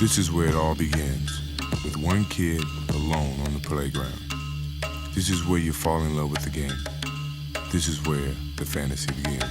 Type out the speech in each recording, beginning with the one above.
This is where it all begins, with one kid alone on the playground. This is where you fall in love with the game. This is where the fantasy begins.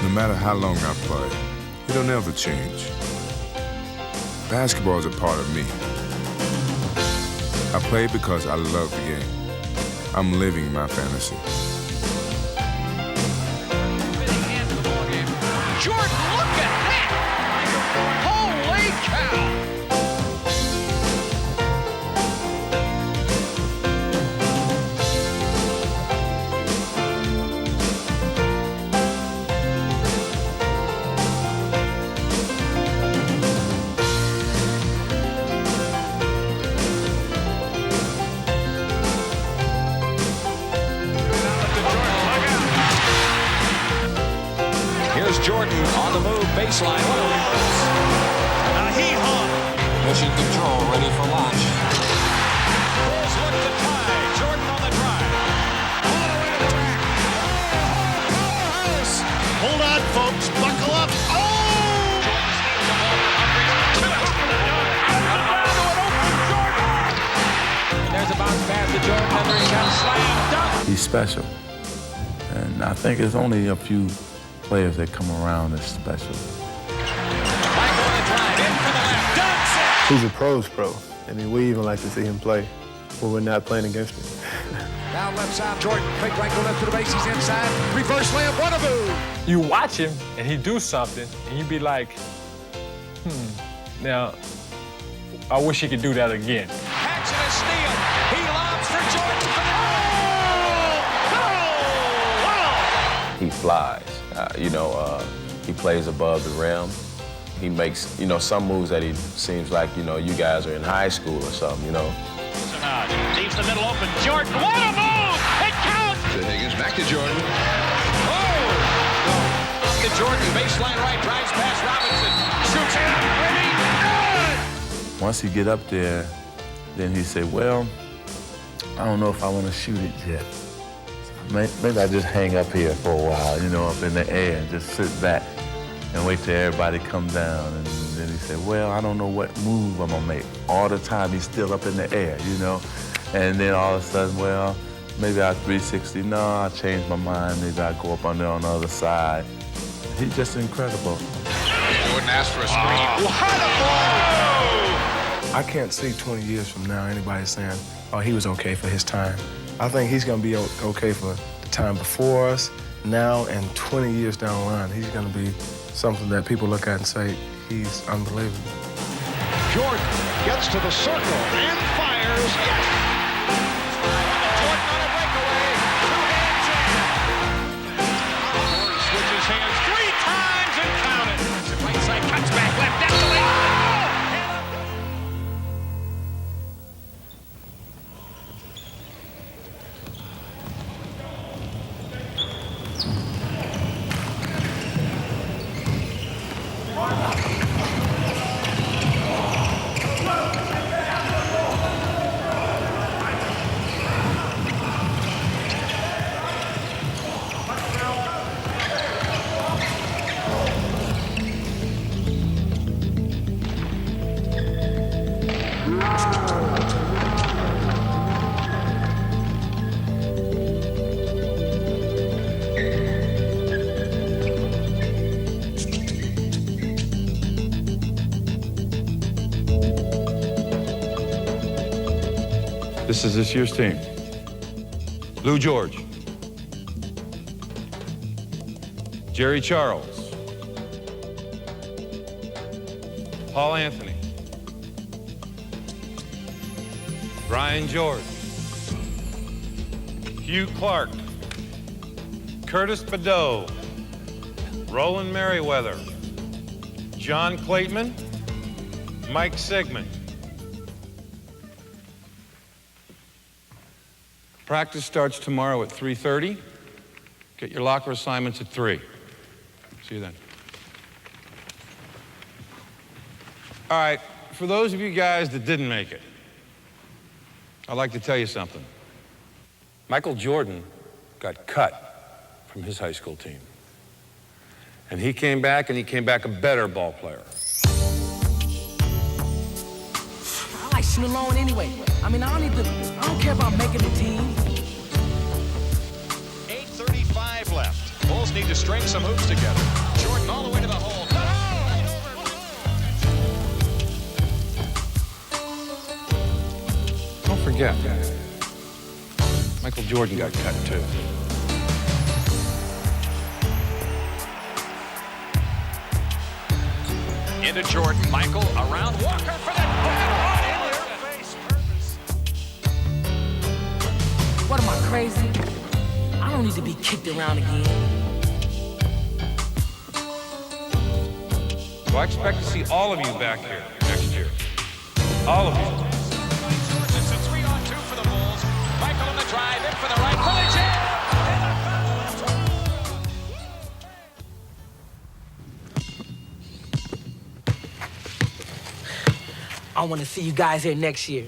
No matter how long I play, it'll never change. Basketball is a part of me. I play because I love the game. I'm living my fantasy. Jordan, look at that! Holy cow! Jordan on the move, baseline. A hee-haw. Pushing control, ready for launch. Bulls look to tie. Jordan on the drive. All the way to the rack. Hold on, folks. Buckle up. Oh! Jordan steals the ball. To the hoop for the dunk. And there's a bounce pass to Jordan. Under shot, slam, dunk. He's special. And I think it's only a few players that come around as special. He's a pro's pro. I mean, we even like to see him play when we're not playing against him. Down left side, Jordan, fake right, go left to the base, he's inside. Reverse layup, Runaboo. You watch him and he do something and you be like, now, I wish he could do that again. Hacks and a steal. He lobs for Jordan for the He flies. He plays above the rim. He makes, some moves that he seems like, you guys are in high school or something, Leaves the middle open. Jordan, what a move! It counts! To Higgins, back to Jordan. Oh! Up to Jordan, baseline right, drives past Robinson. Shoots it up, ready, good! Once he get up there, then he say, well, I don't know if I want to shoot it yet. Maybe I just hang up here for a while, up in the air and just sit back and wait till everybody come down. And then he said, well, I don't know what move I'm gonna make. All the time he's still up in the air, And then all of a sudden, well, maybe I 360. No, I changed my mind. Maybe I go up on there on the other side. He's just incredible. Jordan asked for a screen. What a ball! I can't see 20 years from now anybody saying, oh, he was okay for his time. I think he's going to be okay for the time before us, now, and 20 years down the line. He's going to be something that people look at and say, he's unbelievable. Jordan gets to the circle and fires. Yes! Jordan on a breakaway. Two-hand jam. He switches hands 3 times and counted. Right side cuts back left. That's the lane. This is this year's team. Lou George. Jerry Charles. Paul Anthony. Brian George. Hugh Clark. Curtis Badeau. Roland Merriweather. John Clayton, Mike Sigmund. Practice starts tomorrow at 3:30. Get your locker assignments at 3. See you then. All right, for those of you guys that didn't make it, I'd like to tell you something. Michael Jordan got cut from his high school team. And he came back a better ball player. I like shooting alone anyway. I mean, I don't care about making the team. 8:35 left. Bulls need to string some hoops together. Jordan all the way to the hole. Don't forget, Michael Jordan got cut too. Into Jordan. Michael around Walker for the in your face purpose. What am I, crazy? I don't need to be kicked around again. So I expect to see all of you back here next year. All of you. It's a 3-on-2 for the Bulls. Michael on the drive, in for the right. Bully jam! I want to see you guys here next year.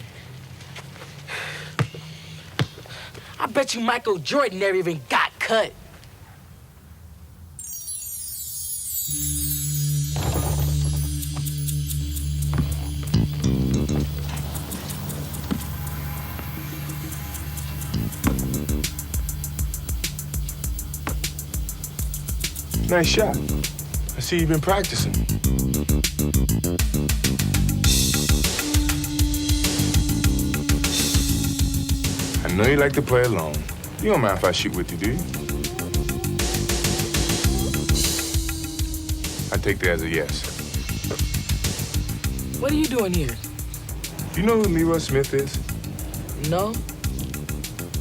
I bet you Michael Jordan never even got cut. Nice shot. I see you've been practicing. I know you like to play alone. You don't mind if I shoot with you, do you? I take that as a yes. What are you doing here? You know who Leroy Smith is? No?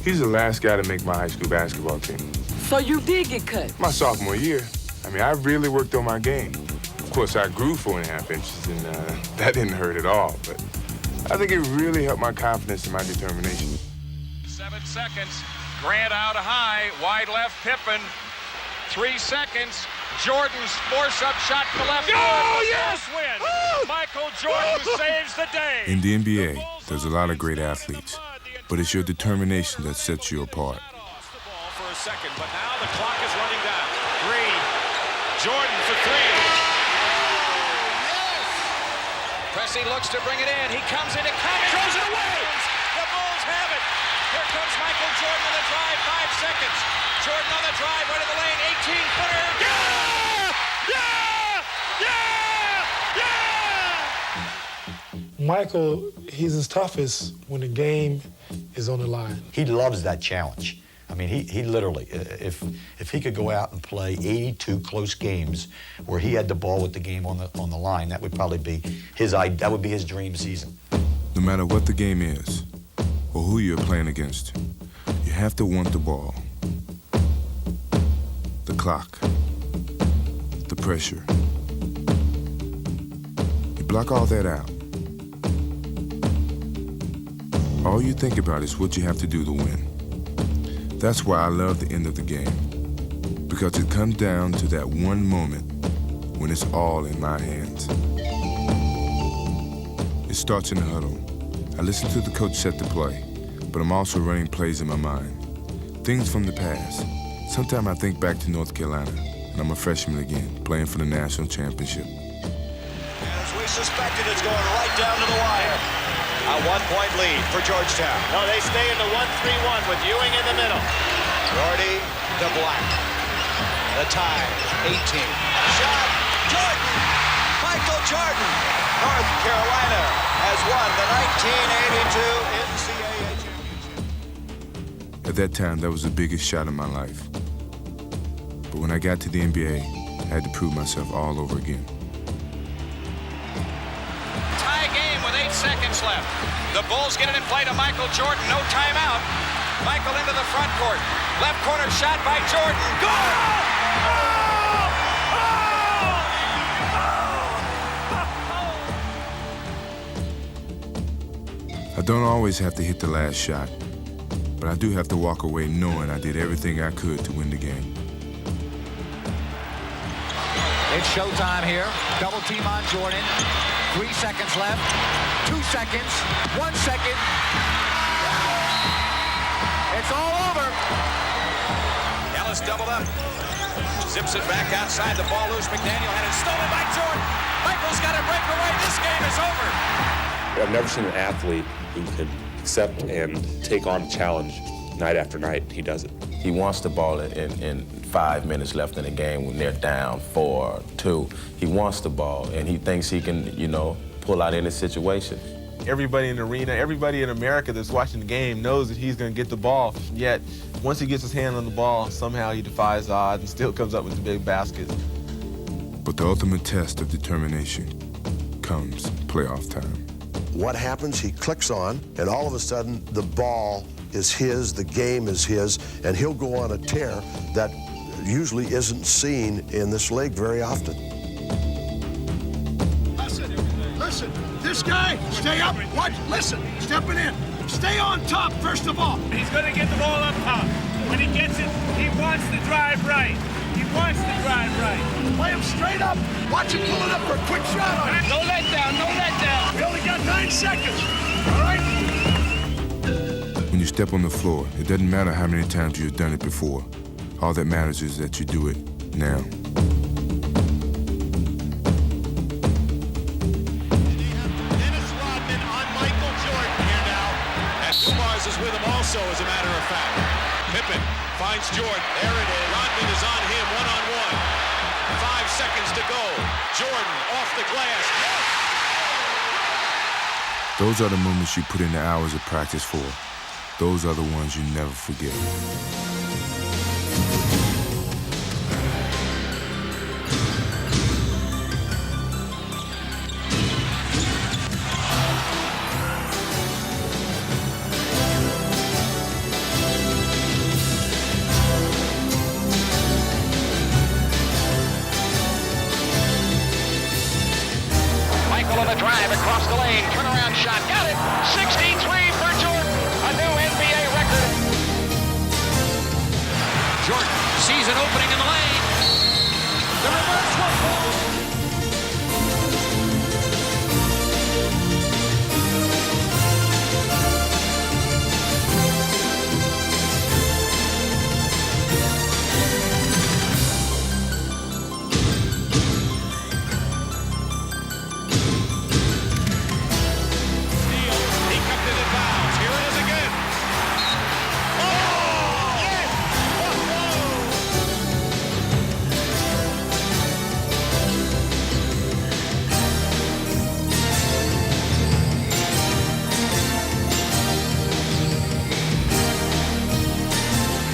He's the last guy to make my high school basketball team. So you did get cut? My sophomore year. I mean, I really worked on my game. Of course, I grew 4.5 inches, and that didn't hurt at all. But I think it really helped my confidence and my determination. 7 seconds. Grant out high. Wide left, Pippen. 3 seconds. Jordan's force-up shot to the left. Oh, yes! Win. Michael Jordan saves the day. In the NBA, there's a lot of great athletes, but it's your determination that sets you apart. Lost the ball for a second, but now the clock is running down. 3. Jordan for 3. Pressey looks to bring it in. He comes in, throws it away. The Bulls have it. Here comes Michael Jordan on the drive, 5 seconds. Jordan on the drive, right of the lane, 18-footer. Yeah! Yeah! Yeah! Yeah! Michael, he's his toughest when the game is on the line. He loves that challenge. I mean, he literally, if he could go out and play 82 close games where he had the ball with the game on the line, that would probably be his dream season. No matter what the game is, or who you're playing against, you have to want the ball. The clock. The pressure. You block all that out. All you think about is what you have to do to win. That's why I love the end of the game, because it comes down to that one moment when it's all in my hands. It starts in the huddle. I listen to the coach set the play, but I'm also running plays in my mind. Things from the past. Sometimes I think back to North Carolina, and I'm a freshman again, playing for the national championship. As we suspected, it's going right down to the wire. A 1-point lead for Georgetown. No, they stay in the 1-3-1 with Ewing in the middle. Gordy to Black. The tie, 18. Shot, Jordan! Michael Jordan! North Carolina has won the 1982 NCAA championship. At that time, that was the biggest shot of my life. But when I got to the NBA, I had to prove myself all over again. Tie game with 8 seconds left. The Bulls get it in play to Michael Jordan. No timeout. Michael into the front court. Left corner shot by Jordan. Goal! Oh! Oh! Oh! don't always have to hit the last shot, but I do have to walk away knowing I did everything I could to win the game. It's showtime here. Double team on Jordan. 3 seconds left. 2 seconds. 1 second. It's all over. Ellis doubled up. Zips it back outside. The ball loose. McDaniel had it stolen by Jordan. Michael's got to break away. This game is over. I've never seen an athlete who could accept and take on a challenge night after night. He does it. He wants the ball in 5 minutes left in the game when they're down 4-2. He wants the ball, and he thinks he can, pull out any situation. Everybody in the arena, everybody in America that's watching the game knows that he's going to get the ball. Yet, once he gets his hand on the ball, somehow he defies the odds and still comes up with the big baskets. But the ultimate test of determination comes playoff time. What happens, he clicks on, and all of a sudden, the ball is his, the game is his, and he'll go on a tear that usually isn't seen in this league very often. Listen, this guy, stay up, watch, listen, stepping in. Stay on top, first of all. He's gonna get the ball up top. When he gets it, he wants to drive right. He wants to drive right. Play him straight up. Watch him pull it up for a quick shot on it. No letdown, no letdown. We only got 9 seconds, all right? When you step on the floor, it doesn't matter how many times you've done it before. All that matters is that you do it now. Is with him also, as a matter of fact. Pippen finds Jordan. There it is. Rodman is on him, one-on-one. 5 seconds to go. Jordan off the glass. Those are the moments you put in the hours of practice for. Those are the ones you never forget. On the drive across the lane, turnaround shot, got it. 63 for Jordan, a new NBA record. Jordan sees an opening in the lane. The reverse one.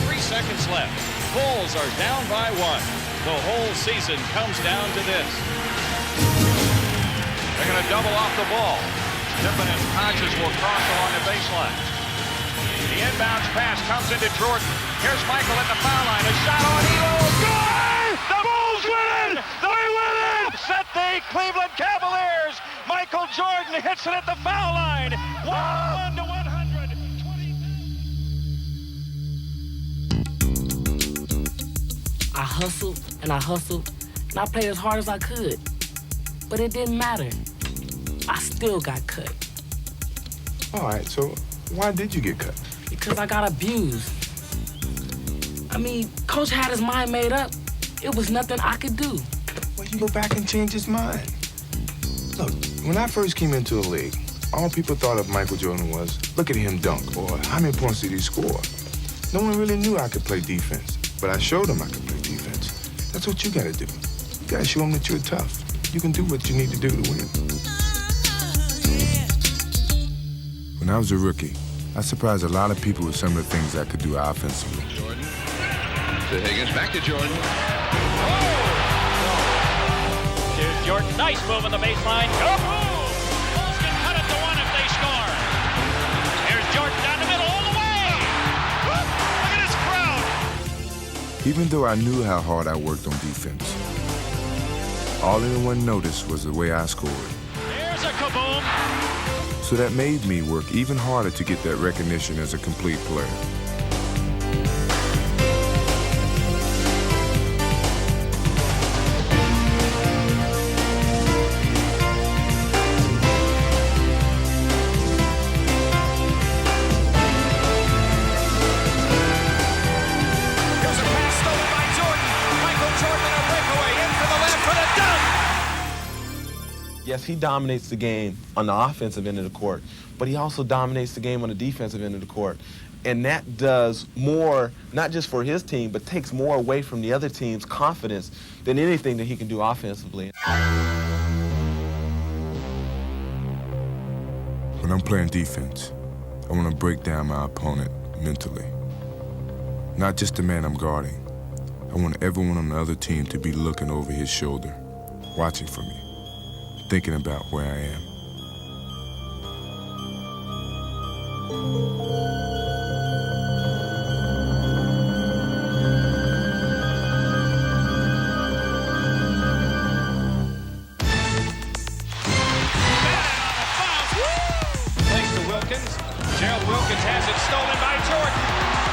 3 seconds left. Bulls are down by 1. The whole season comes down to this. They're going to double off the ball. Pippen and Hodges will cross along the baseline. The inbounds pass comes into Jordan. Here's Michael at the foul line. A shot on Elo. Good! The Bulls win it! They win it! Set the Cleveland Cavaliers. Michael Jordan hits it at the foul line. 101 to 100. I hustled and I hustled and I played as hard as I could. But it didn't matter. I still got cut. All right, so why did you get cut? Because I got abused. I mean, Coach had his mind made up. It was nothing I could do. Well, you go back and change his mind. Look, when I first came into the league, all people thought of Michael Jordan was, look at him dunk, or how many points did he score? No one really knew I could play defense, but I showed them I could play defense. That's what you gotta do. You gotta show them that you're tough. You can do what you need to do to win. When I was a rookie, I surprised a lot of people with some of the things I could do offensively. Jordan to Higgins, back to Jordan. To Jordan, nice move on the baseline. Go! Bulls can cut it to 1 if they score. Here's Jordan down the middle all the way. Look at this crowd. Even though I knew how hard I worked on defense, all anyone noticed was the way I scored. There's a kaboom. So that made me work even harder to get that recognition as a complete player. Yes, he dominates the game on the offensive end of the court, but he also dominates the game on the defensive end of the court. And that does more, not just for his team, but takes more away from the other team's confidence than anything that he can do offensively. When I'm playing defense, I want to break down my opponent mentally. Not just the man I'm guarding. I want everyone on the other team to be looking over his shoulder, watching for me, thinking about where I am. Place to Wilkins. Gerald Wilkins has it stolen by Jordan.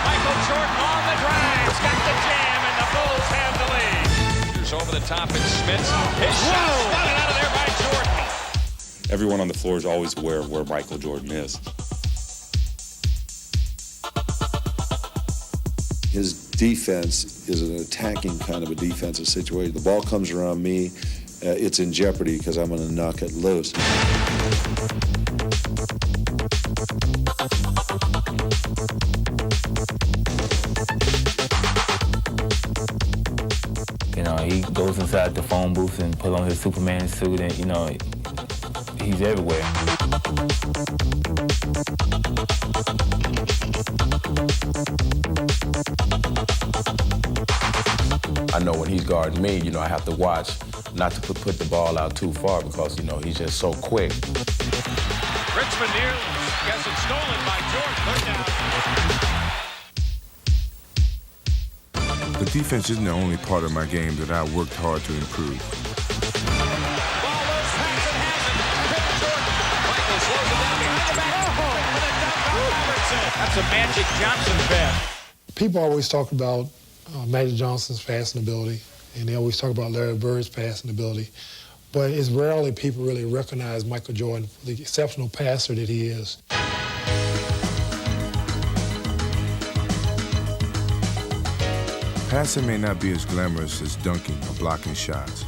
Michael Jordan on the drive. He's got the jam, and the Bulls have the lead. Here's over the top, and Smith. His shot spotted out of there by Jordan. Everyone on the floor is always aware of where Michael Jordan is. His defense is an attacking kind of a defensive situation. The ball comes around me, it's in jeopardy because I'm going to knock it loose. You know, he goes inside the phone booth and put on his Superman suit, and, you know, he's everywhere. I know when he's guarding me, you know, I have to watch not to put the ball out too far because, you know, he's just so quick. Richmond here gets it stolen by Jordan. Third down. The defense isn't the only part of my game that I worked hard to improve. That's a Magic Johnson pass. People always talk about Magic Johnson's passing ability, and they always talk about Larry Bird's passing ability, but it's rarely people really recognize Michael Jordan for the exceptional passer that he is. Passing may not be as glamorous as dunking or blocking shots,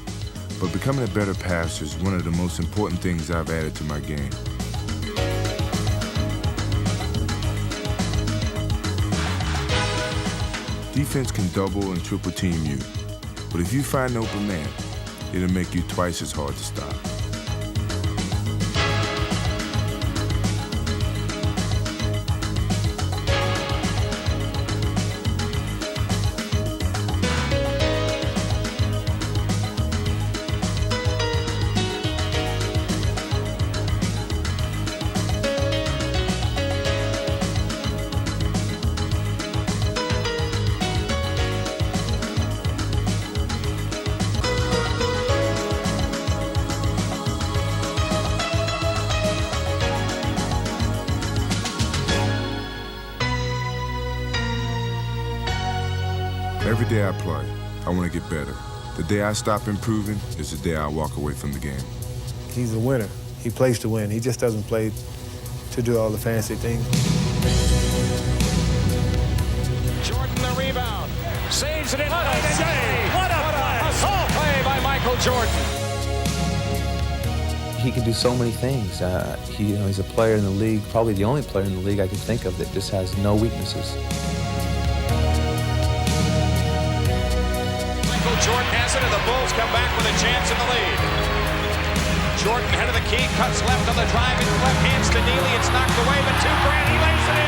but becoming a better passer is one of the most important things I've added to my game. Defense can double and triple team you, but if you find an open man, it'll make you twice as hard to stop. Every day I play, I want to get better. The day I stop improving is the day I walk away from the game. He's a winner. He plays to win. He just doesn't play to do all the fancy things. Jordan the rebound. Saves it in. What a save! What a play! Assault play by Michael Jordan. He can do so many things. He's a player in the league, probably the only player in the league I can think of that just has no weaknesses. Jordan has it, and the Bulls come back with a chance in the lead. Jordan, head of the key, cuts left on the drive, and left hands to Neely. It's knocked away, but 2 grand, he lays it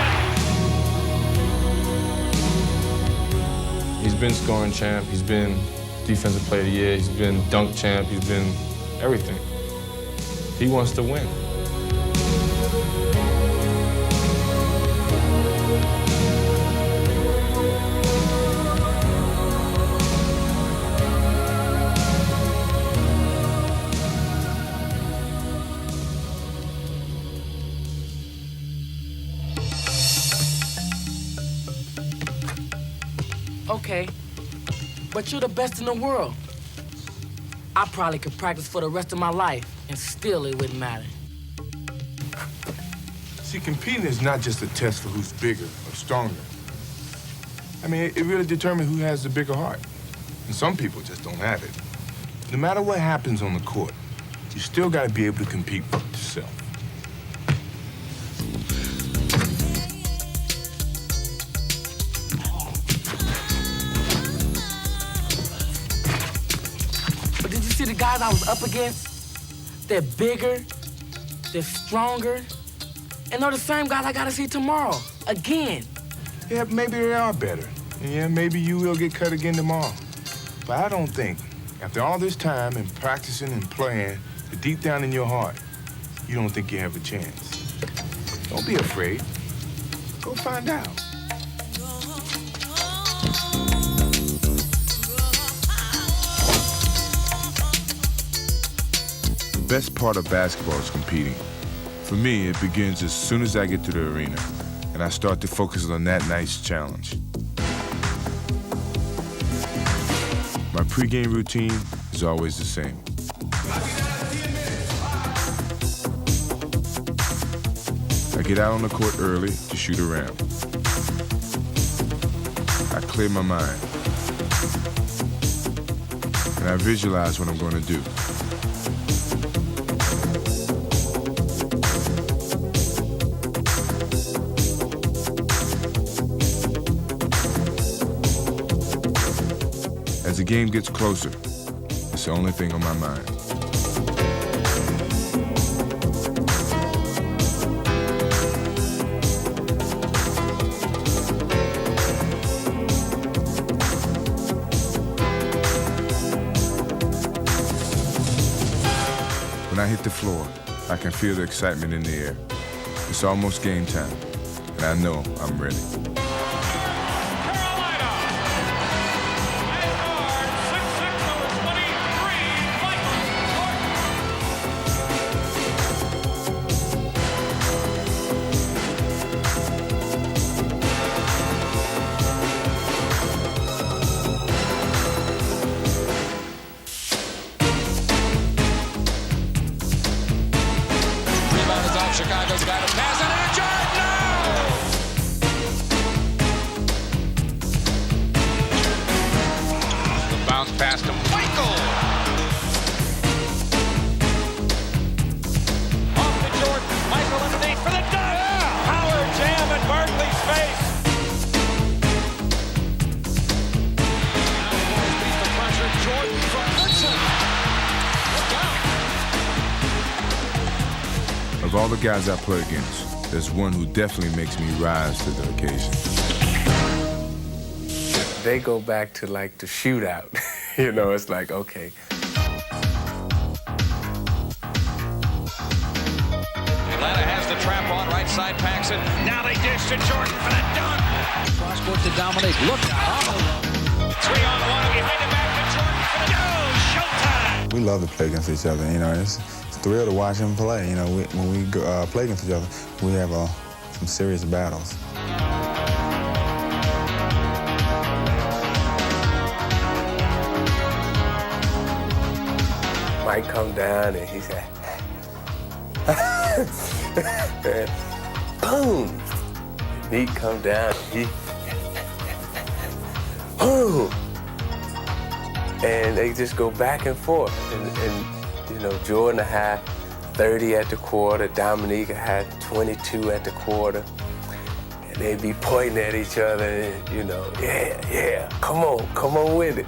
in. He's been scoring champ. He's been defensive player of the year. He's been dunk champ. He's been everything. He wants to win. Okay, but you're the best in the world. I probably could practice for the rest of my life, and still it wouldn't matter. See, competing is not just a test for who's bigger or stronger. I mean, it really determines who has the bigger heart. And some people just don't have it. No matter what happens on the court, you still got to be able to compete for yourself. But did you see the guys I was up against? They're bigger, they're stronger, and they're the same guys I gotta see tomorrow, again. Yeah, maybe they are better. And yeah, maybe you will get cut again tomorrow. But I don't think, after all this time and practicing and playing, that deep down in your heart, you don't think you have a chance. Don't be afraid. Go find out. The best part of basketball is competing. For me, it begins as soon as I get to the arena, and I start to focus on that night's challenge. My pregame routine is always the same. I get out on the court early to shoot around. I clear my mind. And I visualize what I'm going to do. As the game gets closer, it's the only thing on my mind. When I hit the floor, I can feel the excitement in the air. It's almost game time, and I know I'm ready. Chicago's got a pass and a charge. No! The bounce pass to Michael. Off to Jordan. Michael underneath for the dunk. Yeah. Power jam at Barkley's face. Now the Bulls beat the pressure. Jordan from Woodson. Look out. Of all the guys I play against, there's one who definitely makes me rise to the occasion. They go back to like the shootout. You know, it's like, okay. Atlanta has the trap on, right side packs it. Now they dish to Jordan for the dunk. Cross court to dominate. Look out. 3-on-1 behind the back to Jordan for the showtime. We love to play against each other. You know, it's a thrill to watch them play. You know, when we play against each other, we have some serious battles. Mike come down and he said, and boom. Neat come down and he, boom. And they just go back and forth. And you know, Jordan had 30 at the quarter, Dominique had 22 at the quarter. And they'd be pointing at each other and, you know, yeah, come on with it.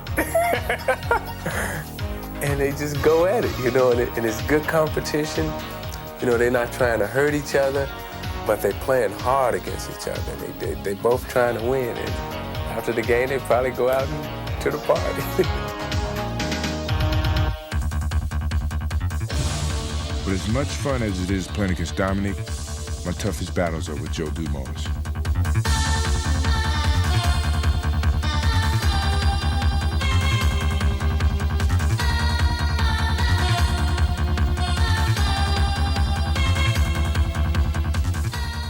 And they just go at it, you know, and it's good competition. You know, they're not trying to hurt each other, but they're playing hard against each other. They both trying to win, and after the game, they probably go out to the party. But as much fun as it is playing against Dominique, my toughest battles are with Joe Dumars.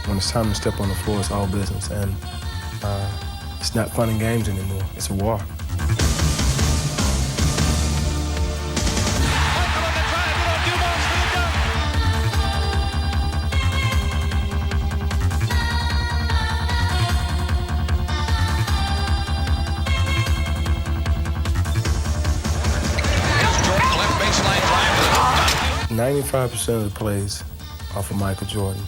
When it's time to step on the floor, it's all business. And It's not fun and games anymore. It's a war. Here's Jordan, left baseline drive to the hoop. 95% of the plays are for Michael Jordan,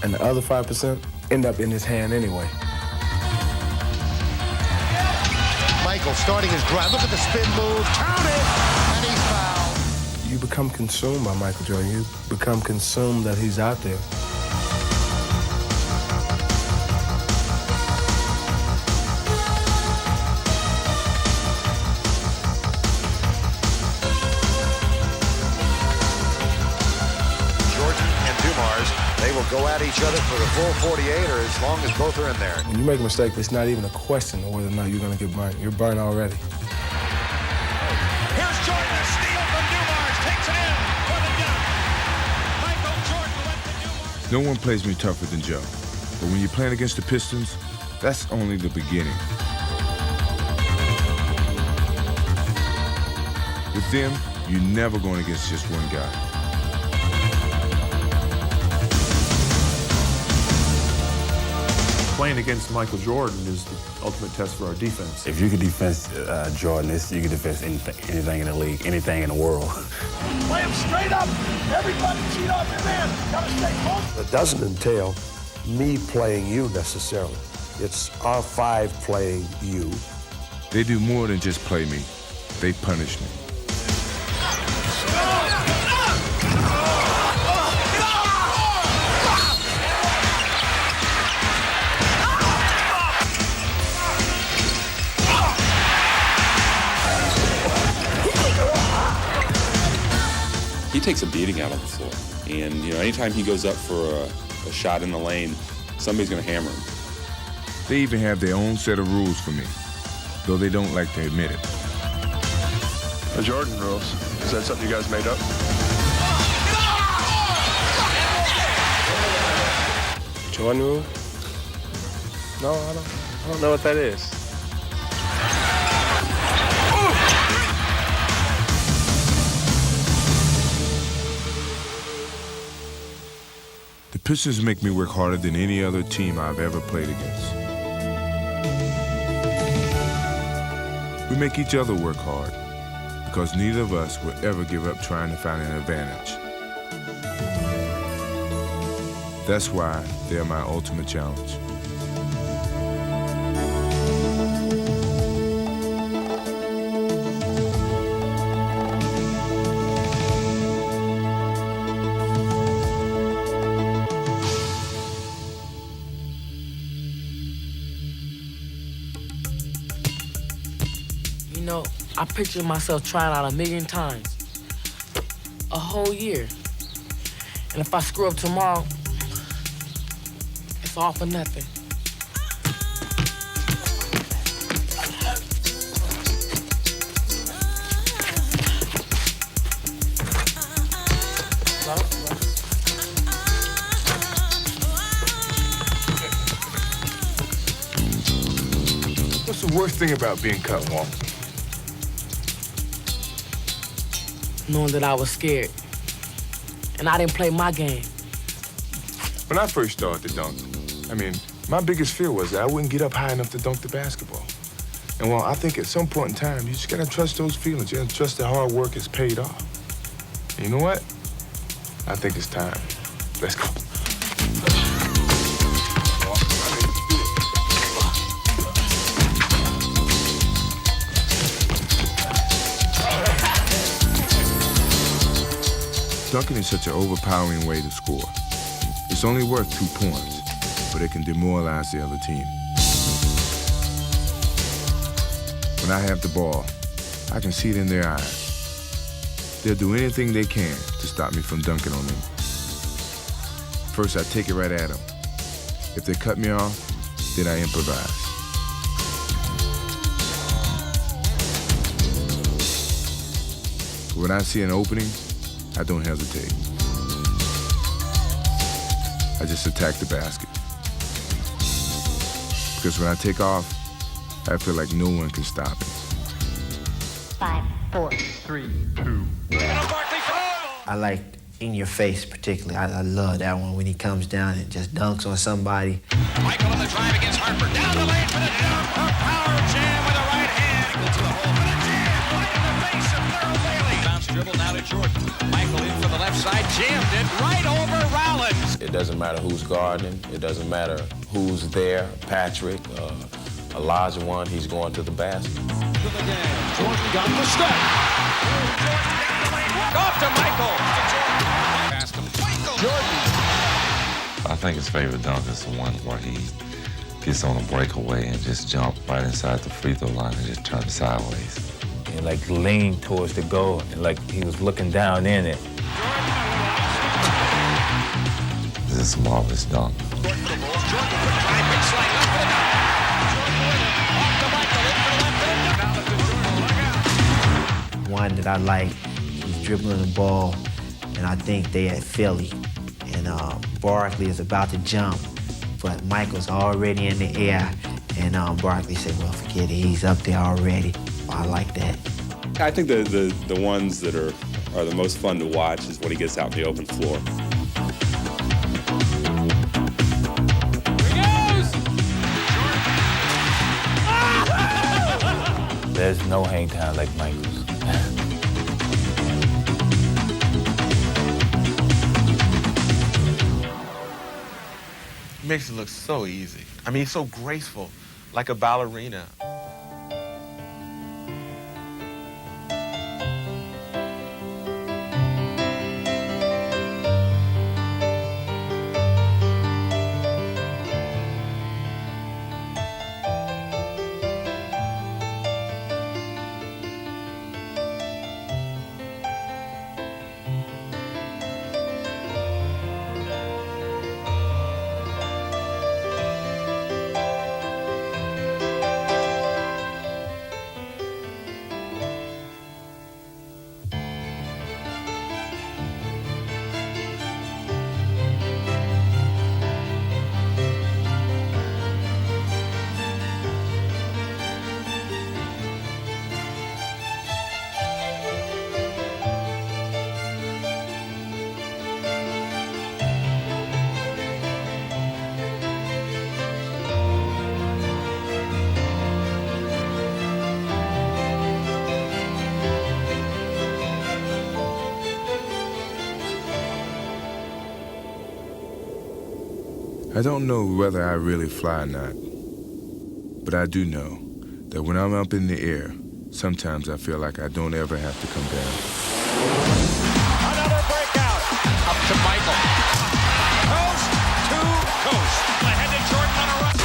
and the other 5% end up in his hand anyway. Michael starting his drive. Look at the spin move. Count it. And he's fouled. You become consumed by Michael Jordan. You become consumed that he's out there. Jordan and Dumars, they will go at each other for the full 48 or as long as both are in there. When you make a mistake, it's not even a question of whether or not you're going to get burnt. You're burnt already. Here's Jordan, a steal from Dumars, takes it in for the dunk. Michael Jordan went to Dumars. No one plays me tougher than Joe. But when you're playing against the Pistons, that's only the beginning. With them, you're never going against just one guy. Playing against Michael Jordan is the ultimate test for our defense. If you could defend Jordan, you could defend anything in the league, anything in the world. Play him straight up. Everybody cheat off your man. Gotta stay close. It doesn't entail me playing you necessarily. It's our five playing you. They do more than just play me. They punish me. He takes a beating out on the floor. And, anytime he goes up for a shot in the lane, somebody's going to hammer him. They even have their own set of rules for me, though they don't like to admit it. The Jordan rules. Is that something you guys made up? Jordan rule? No, I don't know what that is. The Pistons make me work harder than any other team I've ever played against. We make each other work hard because neither of us will ever give up trying to find an advantage. That's why they're my ultimate challenge. I pictured myself trying out 1,000,000 times. A whole year. And if I screw up tomorrow, it's all for nothing. What's the worst thing about being cut, Walt? Knowing that I was scared. And I didn't play my game. When I first started to dunk, my biggest fear was that I wouldn't get up high enough to dunk the basketball. And I think at some point in time, you just gotta trust those feelings. You gotta trust that hard work is paid off. And you know what? I think it's time. Let's go. Dunking is such an overpowering way to score. It's only worth 2 points, but it can demoralize the other team. When I have the ball, I can see it in their eyes. They'll do anything they can to stop me from dunking on them. First, I take it right at them. If they cut me off, then I improvise. When I see an opening, I don't hesitate. I just attack the basket. Because when I take off, I feel like no one can stop it. 5, 4, 3, 2. I like In Your Face particularly. I love that one when he comes down and just dunks on somebody. Michael on the drive against Harper. Down the lane for the jump. A power jam with a right hand. Go to the hole for the jam. Right in the face of Merrill Bailey. Bounce dribble now to Jordan. Michael in from the left side. Jammed it right over Rollins. It doesn't matter who's guarding. It doesn't matter who's there. Patrick, Elijah one, he's going to the basket. To the game. Jordan got the step. Jordan down the lane. Off to Michael. Past him. Michael. Jordan. I think his favorite dunk is the one where he gets on a breakaway and just jump right inside the free throw line and just turn sideways. And like leaned towards the goal and like he was looking down in it. This is a marvelous dunk. One that I like, he's dribbling the ball, and I think they at Philly. And Barkley is about to jump, but Michael's already in the air. And Barkley said, well, forget it, he's up there already. I like that. I think the ones that are the most fun to watch is when he gets out in the open floor. There's no hang time like Michael's. He makes it look so easy. I mean, he's so graceful, like a ballerina. I don't know whether I really fly or not, but I do know that when I'm up in the air, sometimes I feel like I don't ever have to come down. Another breakout. Up to Michael. Coast to coast. Ahead to Jordan on a run.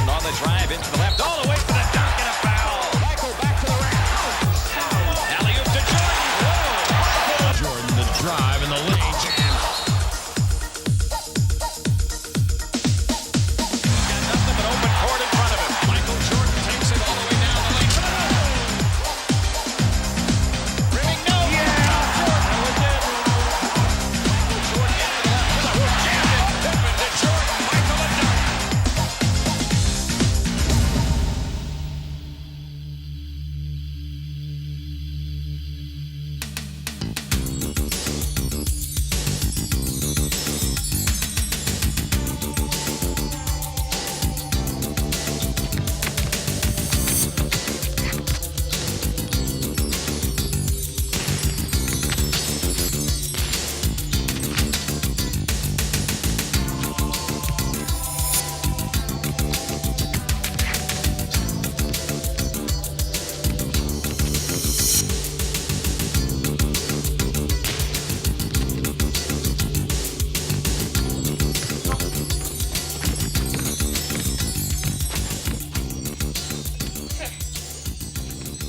And on the drive into the left, all the way for the dunk and a foul. Michael back to the rack. Alley-oop to Jordan. Whoa. Jordan the drive in the lane. Jam. Got nothing but open court in front of him. Michael Jordan takes it all the way down the lane. Rimming no. Yeah. Jordan. That was it. Michael Jordan into the left. To the hoop. Jammed it. Pippen to Jordan. Michael a dunk.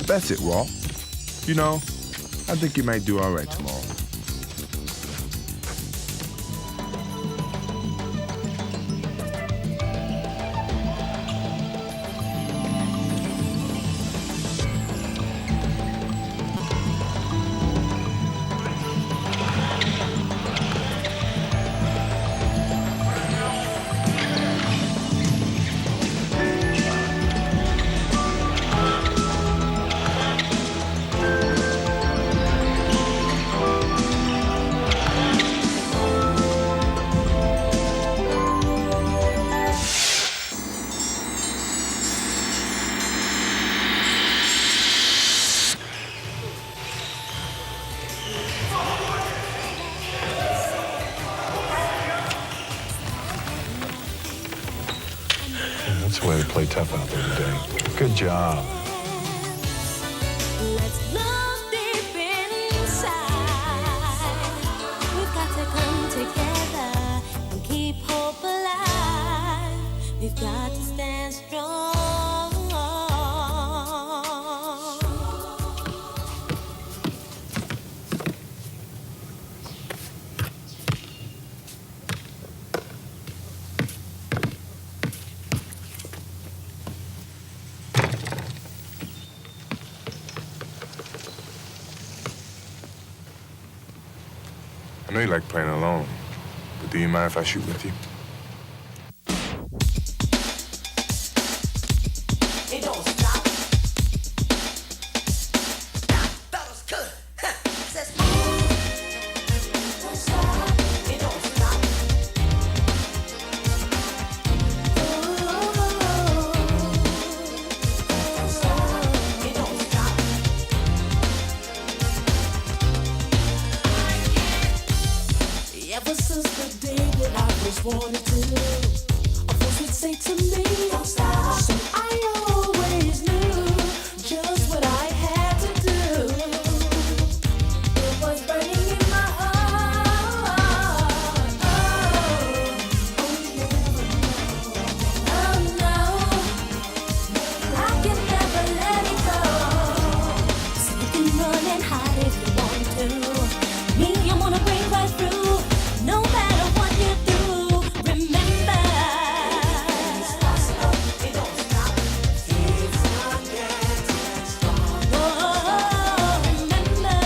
That's it, Walt. You know, I think you might do all right tomorrow. to play tough out there today. Good job. Let's look deep inside. We've got to come together and keep hope alive. We've got to stand strong. I know you like playing alone, but do you mind if I shoot with you? It don't stop. That was good. Says don't stop. It don't stop. Don't stop. It don't stop. Ever since the day that I was wanted to, a voice would say to me, don't stop. So I always knew just what I had to do. It was burning in my heart. Oh no, I can never let it go. So you can run and hide if you want to. Me, I'm gonna break right through. No matter what you do, remember, it's possible, it don't stop. Keeps on getting stronger. Oh, remember,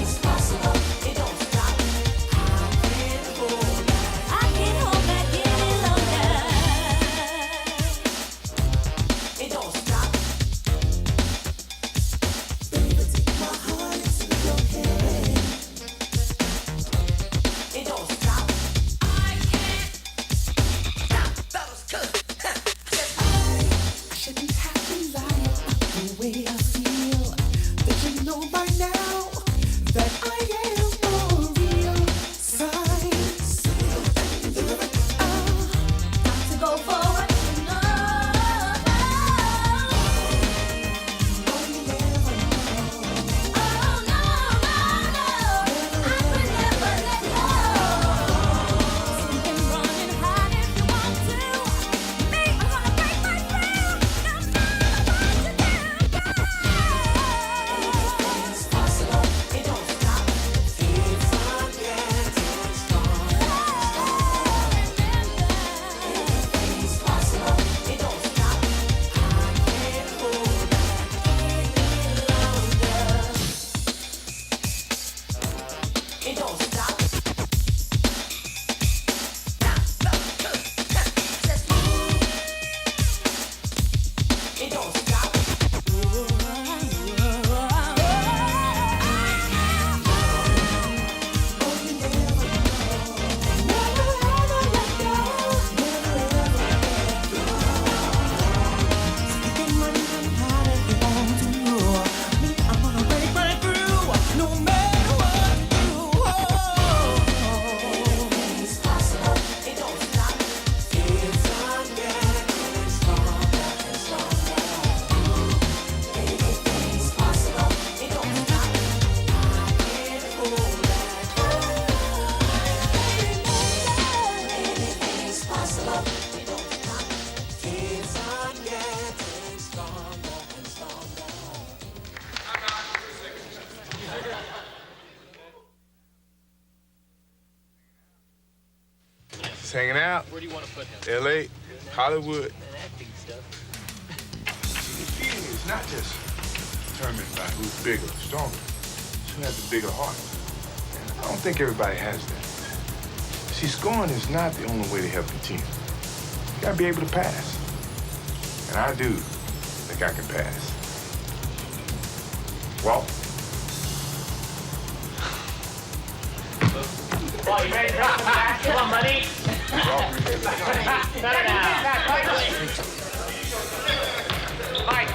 it's possible, it don't stop. I can't hold back any longer. It don't stop. Baby, take my heart into your hand. It don't stop. I can't stop. That was good. I shouldn't have to lie about the way I feel. But you know by now that I am for real. Signs. Got to go forward. No. Oh, you never know. Oh, no. I could never let go. So you can run and hide if you want to. Me, I'm gonna break my through. No matter what you do, it's possible, it don't stop. Keeps on getting stronger. It's possible, it don't stop. I can't hold back any longer. It don't stop. It don't stop. It's possible, it don't stop. Keeps on getting stronger and stronger. Anything's possible, it don't stop. I can't hold back. Anything's possible, it don't stop. Keeps on getting stronger and stronger. Just hanging out. Where do you want to put him? L.A., Hollywood. Acting stuff. The feeling is not just determined by who's bigger or stronger, it's who has the bigger heart. And I don't think everybody has that. See, scoring is not the only way to help your team. You gotta be able to pass. And I do think I can pass. Walt? Oh, you ready to drop some basketball money? Shut it down. Mike.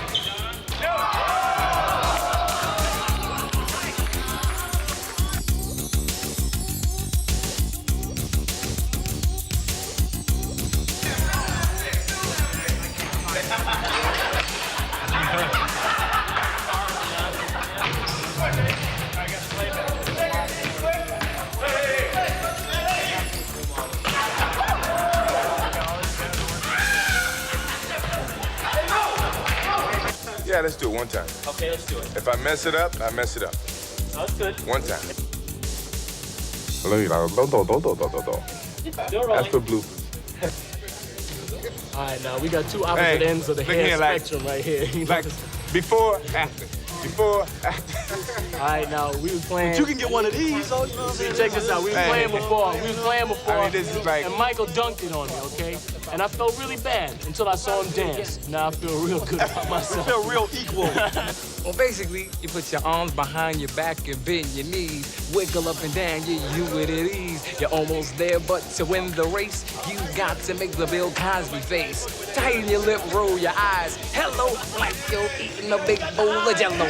let's do it one time. Okay, let's do it. If I mess it up, I mess it up. That's good. One time. That's for blue. All right, now we got two opposite ends of the hair spectrum right here. Like before, after. Before, after. All right, now we was playing. But you can get one of these. So, you know what I'm saying? Check this out. We was playing before. I mean, this is like. And Michael dunked it on me, okay? And I felt really bad until I saw him dance. Now I feel real good about myself. I feel real equal. Well, basically, you put your arms behind your back and bend your knees. Wiggle up and down, you with it ease. You're almost there, but to win the race, you got to make the Bill Cosby face. Tighten your lip, roll your eyes. Hello, like you're eating a big bowl of Jell-O.